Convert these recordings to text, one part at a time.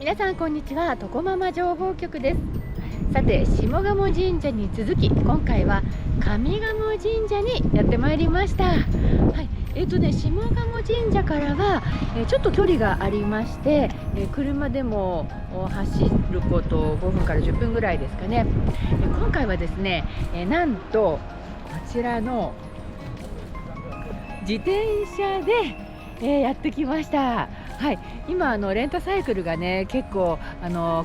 皆さんこんにちは、とこママ情報局です。さて、下鴨神社に続き今回は上賀茂神社にやってまいりました。はい、下鴨神社からは、ちょっと距離がありまして、車でも走ること5分から10分ぐらいですかね。今回はですね、なんとこちらの自転車で、やってきました。はい、今レンタサイクルがね結構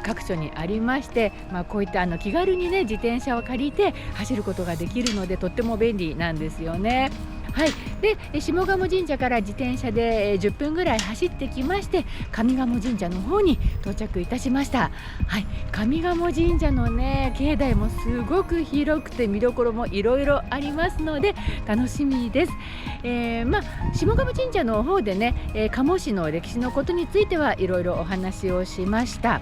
各所にありまして、こういった気軽にね自転車を借りて走ることができるのでとっても便利なんですよね。はい、で下鴨神社から自転車で10分ぐらい走ってきまして、上賀茂神社の方に到着いたしました。はい、上賀茂神社のね境内もすごく広くて見どころもいろいろありますので楽しみです。下鴨神社の方でね、賀茂市の歴史のことについてはいろいろお話をしました。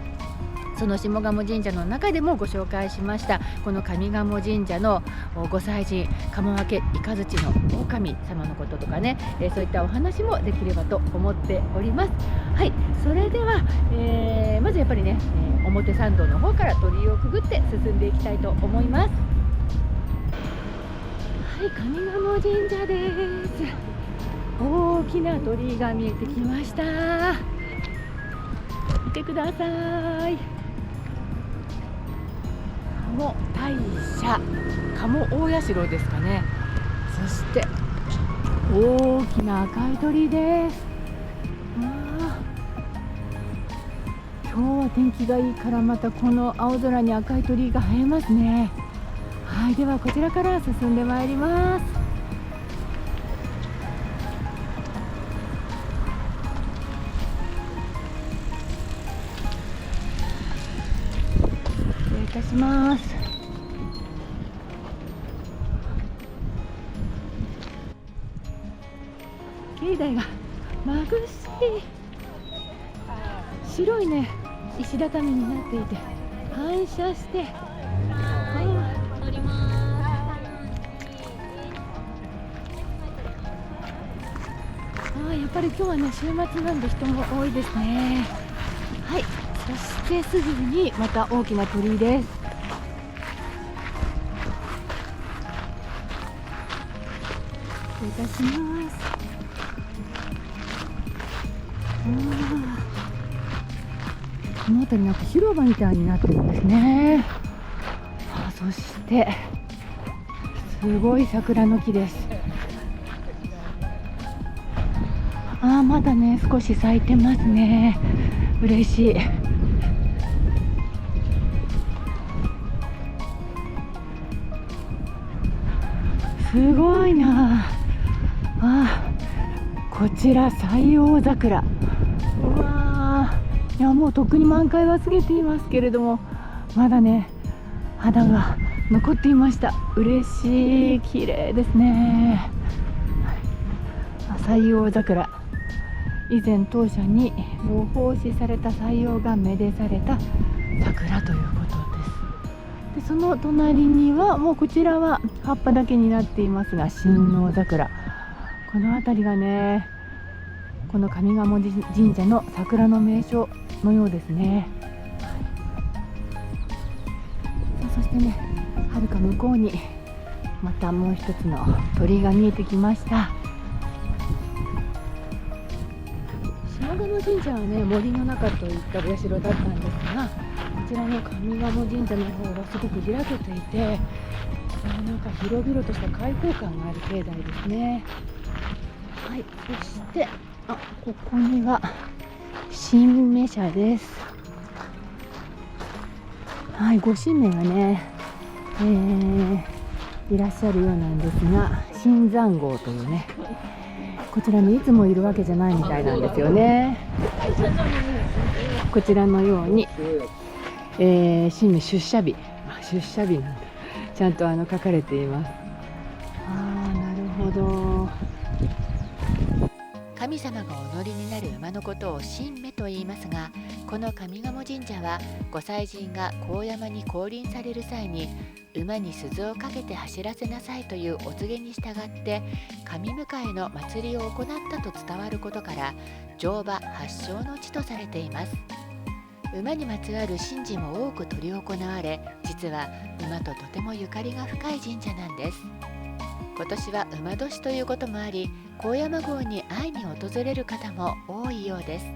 その下鴨神社の中でもご紹介しましたこの上賀茂神社のご祭神鴨分け雷の狼様のこととかね、そういったお話もできればと思っております。はい、それでは、まずやっぱりね、表参道の方から鳥居をくぐって進んでいきたいと思います。はい、上賀茂神社です。大きな鳥居が見えてきました。見てください。鴨大社、鴨大社ですかね。そして大きな赤い鳥居です。今日は天気がいいからまたこの青空に赤い鳥居が映えますね。はい、ではこちらから進んでまいります。失礼いたします。境内が眩しい。白いね石畳になっていて反射して、やっぱり今日はね週末なんで人も多いですね。はい、そしてすぐにまた大きな鳥居です。失礼いたします。この辺りなんか広場みたいになってるんですね。そしてすごい桜の木です。まだね少し咲いてますね。嬉しい。すごいな。こちら西洋桜。いやもうとっくに満開は過ぎていますけれども、まだね花が残っていました。嬉しい。綺麗ですね。西洋桜、以前当社にご奉仕された西洋がめでされた桜ということです。でその隣にはもうこちらは葉っぱだけになっていますが親王桜、この辺りがねこの上賀茂神社の桜の名所のようですね。そしてねはるか向こうにまたもう一つの鳥居が見えてきました。下鴨神社はね森の中といったお社だったんですが、こちらの上賀茂神社の方はすごく開けていて、なんか広々とした開放感がある境内ですね。はい、そしてここには神明社です。はい、ご神明がね、いらっしゃるようなんですが、新山号というねこちらにいつもいるわけじゃないみたいなんですよね。こちらのように、神明出社日なんだ、ちゃんと書かれています。なるほど。神様がお乗りになる馬のことを神馬と言いますが、この上賀茂神社はご祭神が高山に降臨される際に馬に鈴をかけて走らせなさいというお告げに従って神迎えの祭りを行ったと伝わることから乗馬発祥の地とされています。馬にまつわる神事も多く執り行われ、実は馬ととてもゆかりが深い神社なんです。今年は馬年ということもあり、高山郷に会いに訪れる方も多いようです。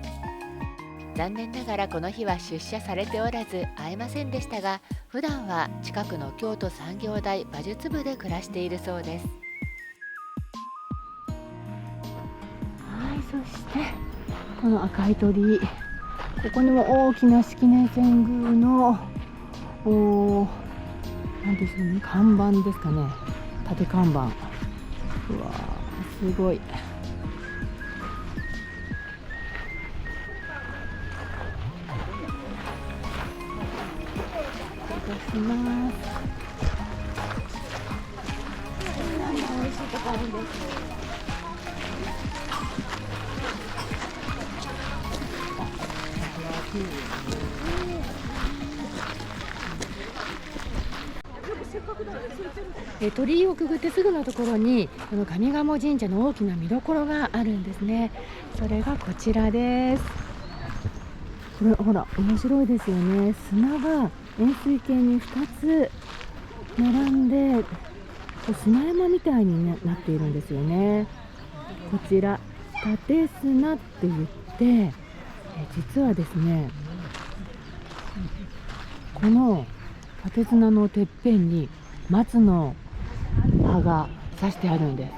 残念ながらこの日は出社されておらず会えませんでしたが、普段は近くの京都産業大馬術部で暮らしているそうです。はい、そしてこの赤い鳥居、ここにも大きな式年遷宮のなんでしょうね、看板ですかね、縦看板。うわー、すごい。します。美味しいとこあるんです。鳥居をくぐってすぐのところにこの上賀茂神社の大きな見どころがあるんですね。それがこちらです。これほら面白いですよね。砂が円錐形に2つ並んで砂山みたいになっているんですよね。こちら立砂って言って実はですね、この立砂のてっぺんに松の葉が刺してあるんです。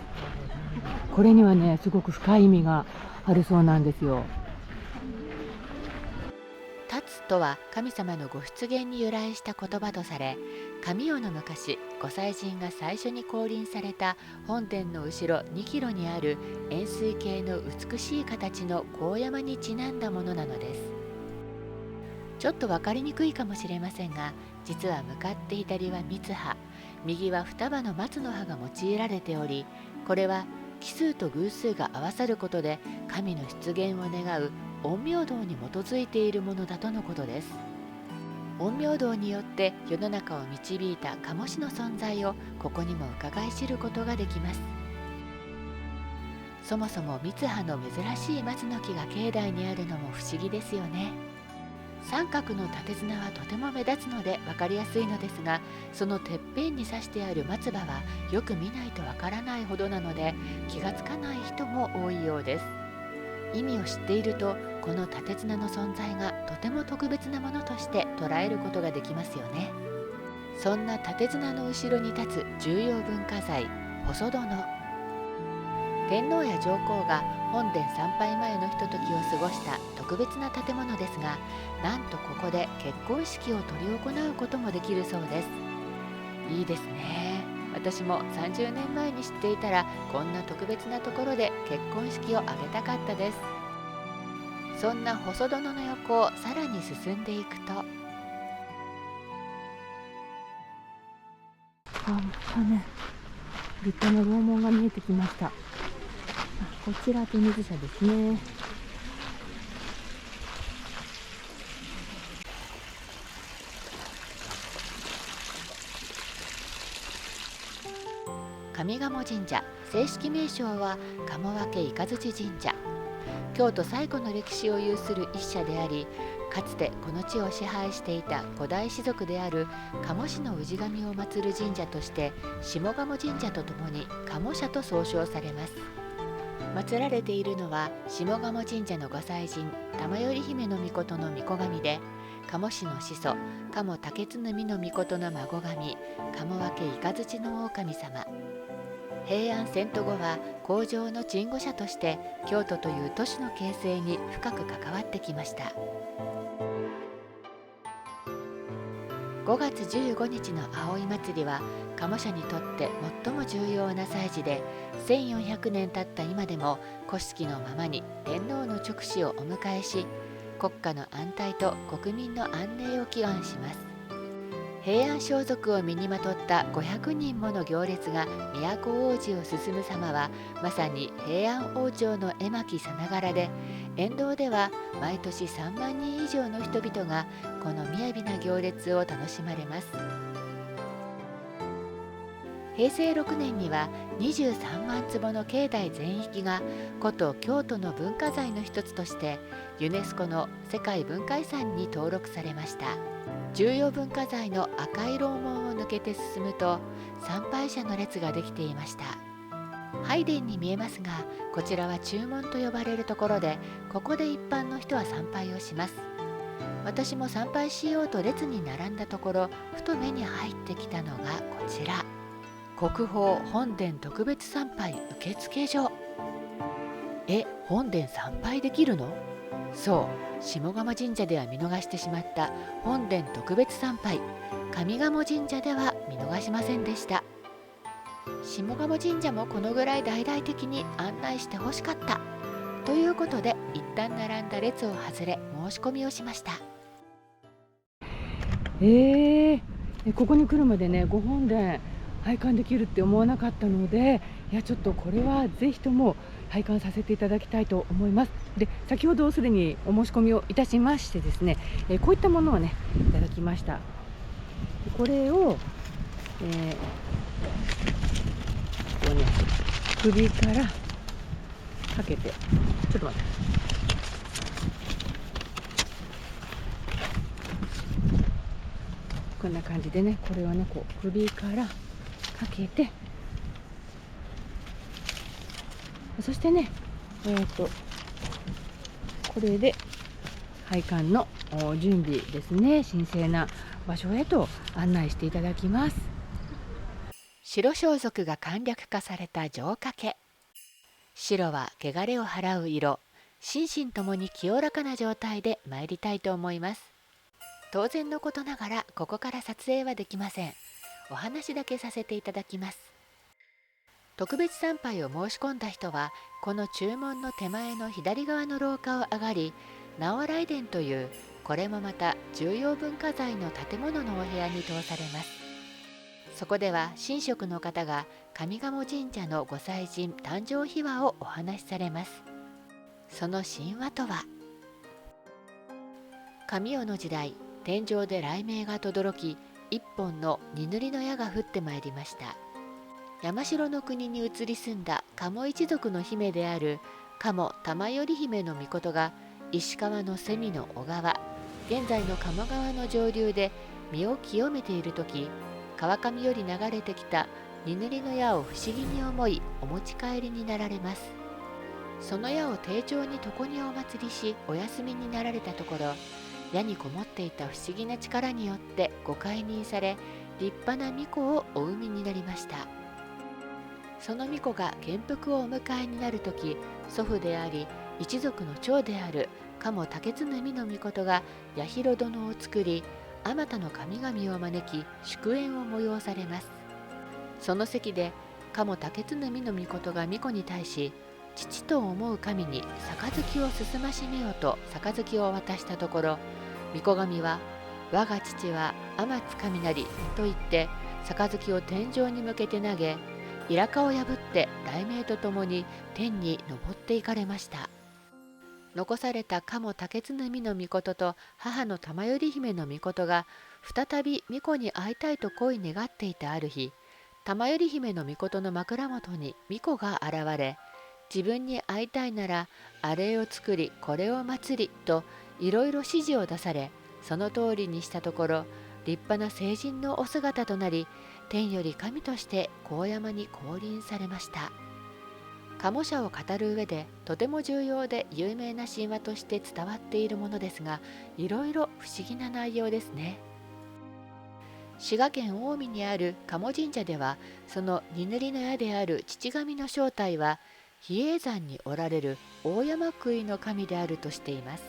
これにはね、すごく深い意味があるそうなんですよ。立つとは神様のご出現に由来した言葉とされ、神代の昔、御祭神が最初に降臨された本殿の後ろ2キロにある円錐形の美しい形の高山にちなんだものなのです。ちょっと分かりにくいかもしれませんが、実は向かって左は三葉、右は双葉の松の葉が用いられており、これは奇数と偶数が合わさることで神の出現を願う陰陽道に基づいているものだとのことです。陰陽道によって世の中を導いた鴨氏の存在をここにも伺い知ることができます。そもそも三葉の珍しい松の木が境内にあるのも不思議ですよね。三角の縦綱はとても目立つので分かりやすいのですが、そのてっぺんに刺してある松葉はよく見ないと分からないほどなので、気がつかない人も多いようです。意味を知っていると、この縦綱の存在がとても特別なものとして捉えることができますよね。そんな縦綱の後ろに立つ重要文化財、細殿。天皇や上皇が本殿参拝前のひとときを過ごした特別な建物ですが、なんとここで結婚式を執り行うこともできるそうです。いいですね。私も30年前に知っていたら、こんな特別なところで結婚式を挙げたかったです。そんな細殿の横をさらに進んでいくと、またね、立派な楼門が見えてきました。こちら手水舎ですね。上賀茂神社、正式名称は鴨分雷神社。京都最古の歴史を有する一社であり、かつてこの地を支配していた古代氏族である鴨氏の氏神を祀る神社として下鴨神社とともに鴨社と総称されます。祀られているのは下鴨神社の御祭神玉頼姫の命の御子神で、鴨氏の始祖鴨竹津の命の孫神鴨分雷の狼様。平安遷都後は皇城の鎮護者として京都という都市の形成に深く関わってきました。5月15日の葵祭は鴨社にとって最も重要な祭事で、1400年経った今でも古式のままに天皇の勅使をお迎えし、国家の安泰と国民の安寧を祈願します。平安装束を身にまとった500人もの行列が都大路を進む様は、まさに平安王朝の絵巻さながらで、沿道では毎年3万人以上の人々がこの雅な行列を楽しまれます。平成6年には23万坪の境内全域が古都京都の文化財の一つとしてユネスコの世界文化遺産に登録されました。重要文化財の赤い楼門を抜けて進むと参拝者の列ができていました。拝殿に見えますが、こちらは中門と呼ばれるところで、ここで一般の人は参拝をします。私も参拝しようと列に並んだところ、ふと目に入ってきたのがこちら、国宝本殿特別参拝受付所。本殿参拝できるの？そう、下鴨神社では見逃してしまった本殿特別参拝、上賀茂神社では見逃しませんでした。下鴨神社もこのぐらい大々的に案内してほしかったということで、一旦並んだ列を外れ申し込みをしました。ここに来るまでね、ご本殿拝観できるって思わなかったので、ちょっとこれはぜひとも拝観させていただきたいと思います。で、先ほどすでにお申し込みをいたしましてですね、こういったものをねいただきました。これを、こうね、首からかけて、ちょっと待って、こんな感じでね、これをねこう首からかけて、そしてね、これで拝観の準備ですね、神聖な場所へと案内していただきます。白装束が簡略化された浄化家。白は汚れを払う色、心身ともに清らかな状態で参りたいと思います。当然のことながらここから撮影はできません。お話だけさせていただきます。特別参拝を申し込んだ人はこの中門の手前の左側の廊下を上がり、直来殿というこれもまた重要文化財の建物のお部屋に通されます。そこでは神職の方が上賀茂神社の御祭神誕生秘話をお話しされます。その神話とは、神代の時代、天上で雷鳴が轟き、一本の荷塗りの矢が降ってまいりました。山城の国に移り住んだ鴨一族の姫である鴨玉頼姫の命が石川の蝉の小川、現在の鴨川の上流で身を清めている時、川上より流れてきた荷塗りの矢を不思議に思いお持ち帰りになられます。その矢を丁重に床にお祭りしお休みになられたところ、矢にこもっていた不思議な力によってご解任され、立派な巫女をお産みになりました。その巫女が元服をお迎えになるとき、祖父であり一族の長である鴨竹津波の命が八尋殿を作り、あまたの神々を招き祝宴を催されます。その席で鴨竹津波の命が巫女に対し、父と思う神に杯を進ましめよと杯を渡したところ、巫女神は我が父は天津神なりと言って杯を天井に向けて投げ、イラカを破って雷鳴とともに天に昇っていかれました。残された鴨竹津波の命と母の玉頼姫の命が再び巫女に会いたいと恋願っていたある日、玉頼姫の命の枕元に巫女が現れ、自分に会いたいならあれを作りこれを祭りといろいろ指示を出され、その通りにしたところ、立派な成人のお姿となり、天より神として高山に降臨されました。鴨社を語る上でとても重要で有名な神話として伝わっているものですが、いろいろ不思議な内容ですね。滋賀県近江にある鴨神社では、その荷塗りの矢である父神の正体は比叡山におられる大山杭の神であるとしています。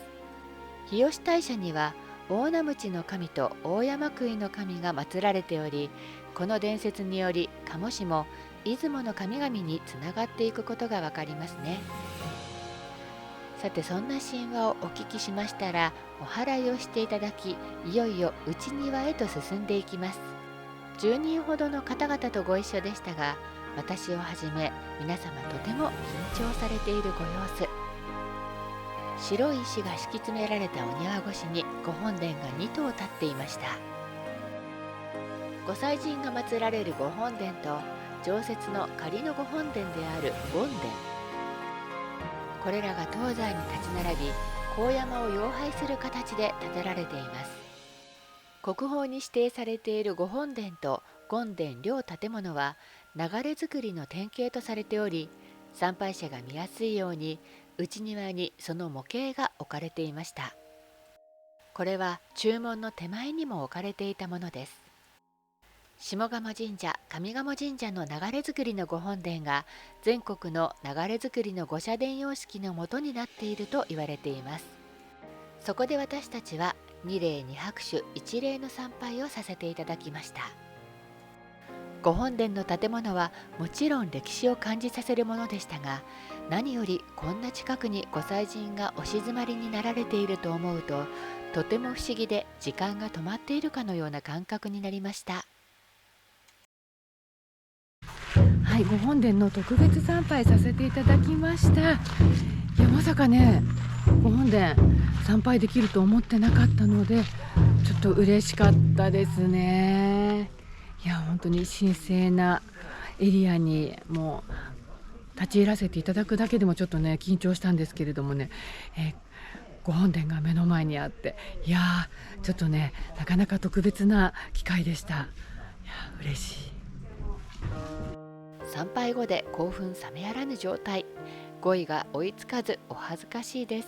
日吉大社には大名鞭の神と大山杭の神が祀られており、この伝説により鴨市も出雲の神々につながっていくことがわかりますね。さて、そんな神話をお聞きしましたら、お祓いをしていただき、いよいよ内庭へと進んでいきます。10人ほどの方々とご一緒でしたが、私をはじめ皆様とても緊張されているご様子。白い石が敷き詰められたお庭越しにご本殿が2棟立っていました。御祭神が祀られるご本殿と常設の仮の御本殿である権殿。これらが東西に立ち並び、高山を擁拝する形で建てられています。国宝に指定されている御本殿と権殿両建物は流れ造りの典型とされており、参拝者が見やすいように内庭にその模型が置かれていました。これは中門の手前にも置かれていたものです。下鴨神社、上賀茂神社の流れ造りの御本殿が全国の流れ造りの御社殿様式の元になっていると言われています。そこで私たちは二礼二拍手一礼の参拝をさせていただきました。御本殿の建物はもちろん歴史を感じさせるものでしたが、何よりこんな近くに御祭神がお静まりになられていると思うと、とても不思議で時間が止まっているかのような感覚になりました。はい、御本殿の特別参拝させていただきました。いや、まさかね、御本殿参拝できると思ってなかったので、ちょっと嬉しかったですね。いや、本当に神聖なエリアにもう立ち入らせていただくだけでもちょっとね緊張したんですけれどもね、御本殿が目の前にあって、いやー、ちょっとねなかなか特別な機会でした。いや、嬉しい。参拝後で興奮冷めやらぬ状態、語彙が追いつかずお恥ずかしいです。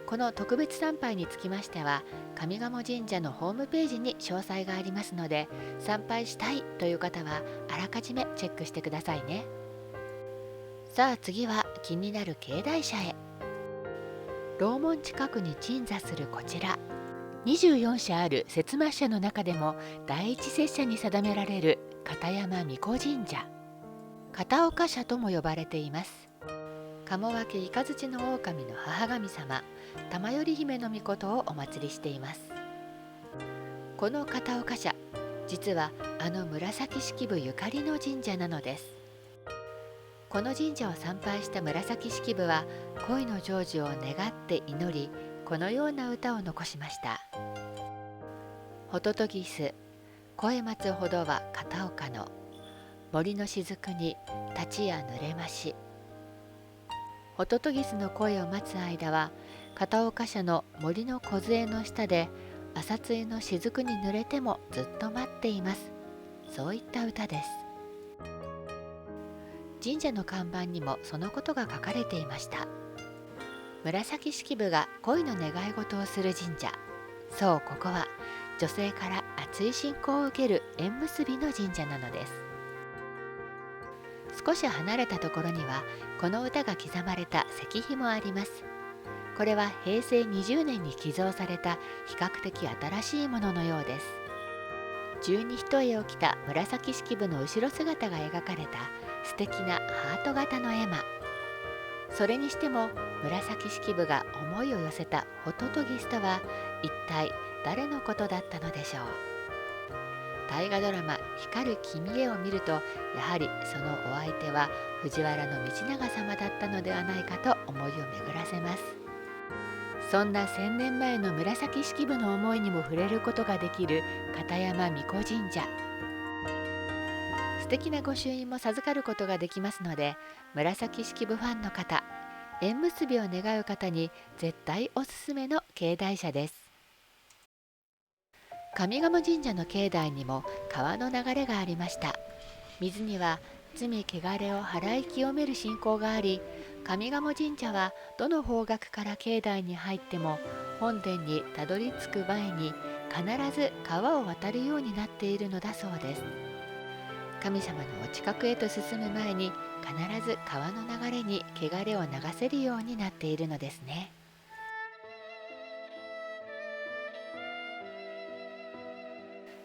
この特別参拝につきましては、上賀茂神社のホームページに詳細がありますので、参拝したいという方はあらかじめチェックしてくださいね。さあ次は気になる境内社へ。楼門近くに鎮座するこちら、24社ある摂末社の中でも第一摂社に定められる片山巫女神社、片岡社とも呼ばれています。鴨分け雷の狼の母神様、玉頼姫の命をお祭りしています。この片岡社、実はあの紫式部ゆかりの神社なのです。この神社を参拝した紫式部は恋の成就を願って祈り、このような歌を残しました。ホトトギス、声待つほどは片岡の、森の雫に立ちや濡れまし。ホトトギスの声を待つ間は、片岡社の森の梢の下で朝露の雫に濡れてもずっと待っています。そういった歌です。神社の看板にもそのことが書かれていました。紫式部が恋の願い事をする神社。そう、ここは女性から熱い信仰を受ける縁結びの神社なのです。少し離れたところにはこの歌が刻まれた石碑もあります。これは平成20年に寄贈された比較的新しいもののようです。十二一重を着た紫式部の後ろ姿が描かれた素敵なハート型の絵馬。それにしても紫式部が思いを寄せたホトトギスとは一体誰のことだったのでしょう。大河ドラマ「光る君へ」を見ると、やはりそのお相手は藤原道長様だったのではないかと思いを巡らせます。そんな1000年前の紫式部の思いにも触れることができる片山巫女神社。素敵な御朱印も授かることができますので、紫式部ファンの方、縁結びを願う方に絶対おすすめの境内社です。上賀茂神社の境内にも川の流れがありました。水には罪汚れを払い清める信仰があり、上賀茂神社はどの方角から境内に入っても本殿にたどり着く前に必ず川を渡るようになっているのだそうです。神様のお近くへと進む前に必ず川の流れに汚れを流せるようになっているのですね。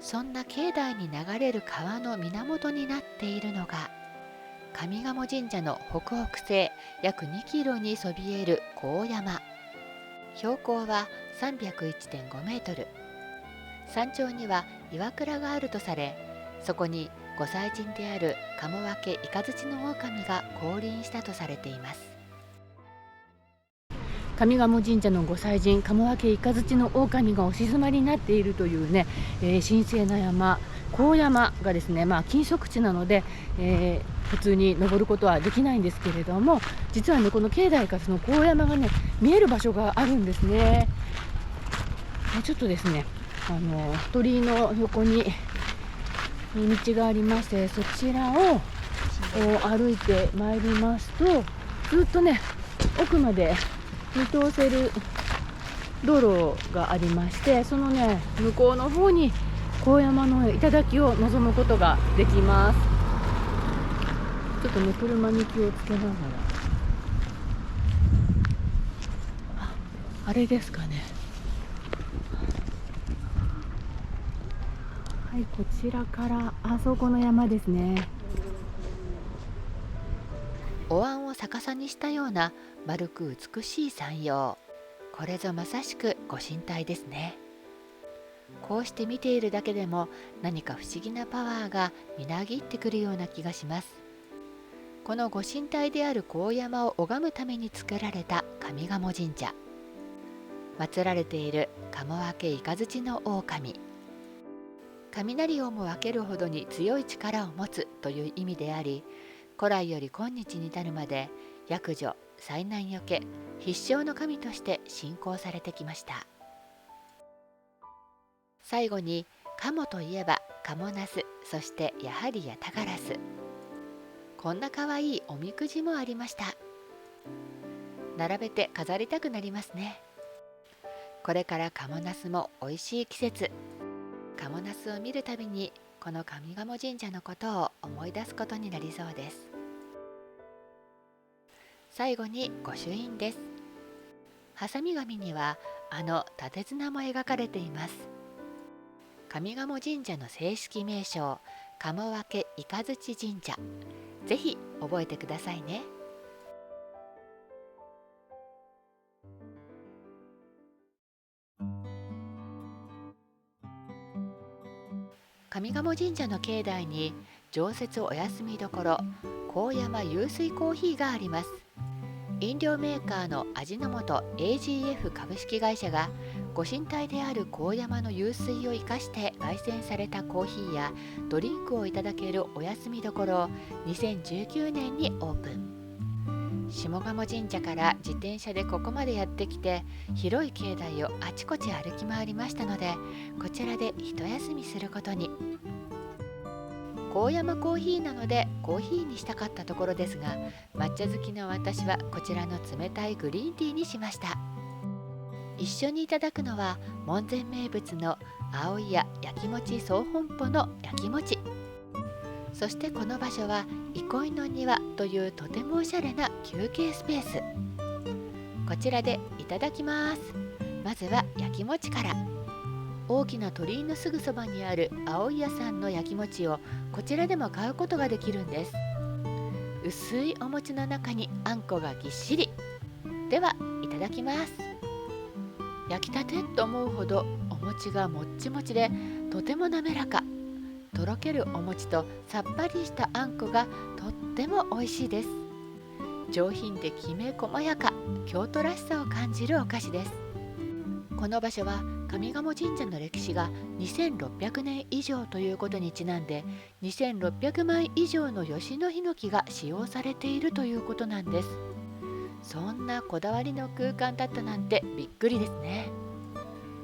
そんな境内に流れる川の源になっているのが上賀茂神社の北北西約2キロにそびえる高山。標高は301.5 メートル。山頂には岩倉があるとされ、そこに御祭神である鴨分け雷の狼が降臨したとされています。上賀茂神社の御祭神鴨分け雷の狼がお静まりになっているというね、神聖な山、高山がですね、禁足地なので、普通に登ることはできないんですけれども、実はねこの境内からその高山がね見える場所があるんですね。ちょっとですね鳥居の横に道がありまして、そちらを歩いてまいりますと、ずっとね奥まで見通せる道路がありまして、そのね向こうの方に高山の頂を望むことができます。ちょっとね車に気をつけながら、あれですかね。はい、こちらからあそこの山ですね。お椀を逆さにしたような丸く美しい山陽、これぞまさしくご神体ですね。こうして見ているだけでも何か不思議なパワーがみなぎってくるような気がします。このご神体である高山を拝むために作られた上賀茂神社、祀られている鴨分け雷の狼、雷をも分けるほどに強い力を持つという意味であり、古来より今日に至るまで厄除、災難よけ、必勝の神として信仰されてきました。最後に鴨といえばカモナス、そしてやはりヤタガラス。こんなかわいいおみくじもありました。並べて飾りたくなりますね。これからカモナスもおいしい季節、カモナスを見るたびにこの上賀茂神社のことを思い出すことになりそうです。最後に御朱印です。ハサミ紙にはあの立綱も描かれています。上賀茂神社の正式名称、鴨分け雷神社。ぜひ覚えてくださいね。上賀茂神社の境内に常設お休み処、高山湧水コーヒーがあります。飲料メーカーの味の素 AGF 株式会社がご神体である高山の湧水を生かして焙煎されたコーヒーやドリンクをいただけるお休み処を2019年にオープン。下鴨神社から自転車でここまでやってきて、広い境内をあちこち歩き回りましたので、こちらで一休みすることに。高山コーヒーなのでコーヒーにしたかったところですが、抹茶好きの私はこちらの冷たいグリーンティーにしました。一緒にいただくのは門前名物の葵屋焼き餅総本舗の焼き餅。そしてこの場所は憩いの庭というとてもおしゃれな休憩スペース。こちらでいただきます。まずは焼き餅から。大きな鳥居のすぐそばにある葵屋さんの焼き餅をこちらでも買うことができるんです。薄いお餅の中にあんこがぎっしり。ではいただきます。焼きたてと思うほどお餅がもっちもちでとても滑らか。とろけるお餅とさっぱりしたあんこがとっても美味しいです。上品できめ細やか、京都らしさを感じるお菓子です。この場所は上賀茂神社の歴史が2600年以上ということにちなんで、2600枚以上の吉野ヒノキが使用されているということなんです。そんなこだわりの空間だったなんてびっくりですね。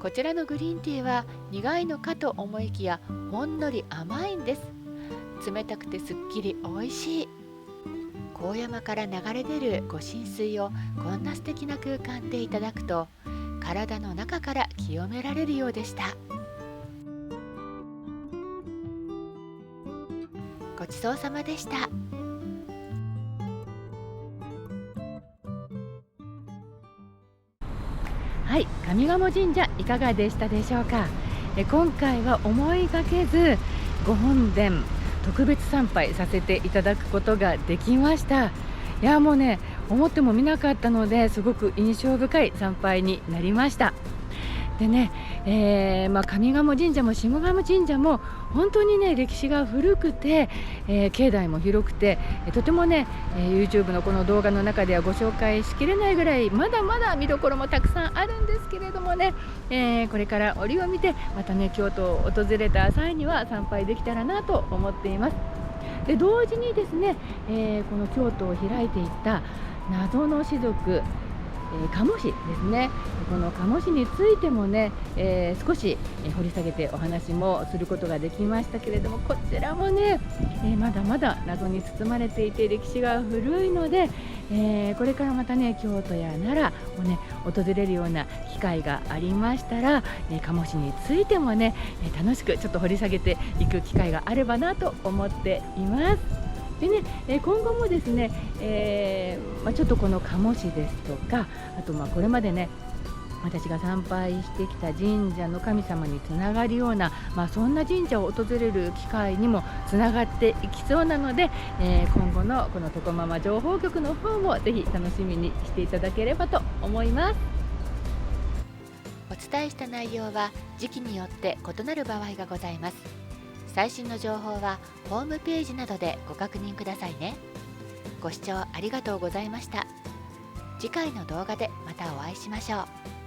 こちらのグリーンティーは苦いのかと思いきやほんのり甘いんです。冷たくてすっきり美味しい。高山から流れ出る御神水をこんな素敵な空間でいただくと、体の中から清められるようでした。ごちそうさまでした。はい、上賀茂神社いかがでしたでしょうか。今回は思いがけずご本殿特別参拝させていただくことができました。いやもうね、思ってもみなかったのですごく印象深い参拝になりました。でね、上賀茂神社も下鴨神社も本当にね歴史が古くて、境内も広くて、とてもね、YouTube のこの動画の中ではご紹介しきれないぐらいまだまだ見どころもたくさんあるんですけれどもね、これから折を見てまたね京都を訪れた際には参拝できたらなと思っています。で同時にですね、この京都を開いていった謎の士族、鴨市ですね。この鴨市についてもね、少し掘り下げてお話もすることができましたけれども、こちらもね、まだまだ謎に包まれていて歴史が古いので、これからまたね京都や奈良をね訪れるような機会がありましたら、鴨市についてもね楽しくちょっと掘り下げていく機会があればなと思っています。でね、今後もですね、ちょっとこの鴨市ですとか、あとこれまでね私が参拝してきた神社の神様につながるような、そんな神社を訪れる機会にもつながっていきそうなので、今後のこのトコママ情報局の方もぜひ楽しみにしていただければと思います。お伝えした内容は時期によって異なる場合がございます。最新の情報はホームページなどでご確認くださいね。ご視聴ありがとうございました。次回の動画でまたお会いしましょう。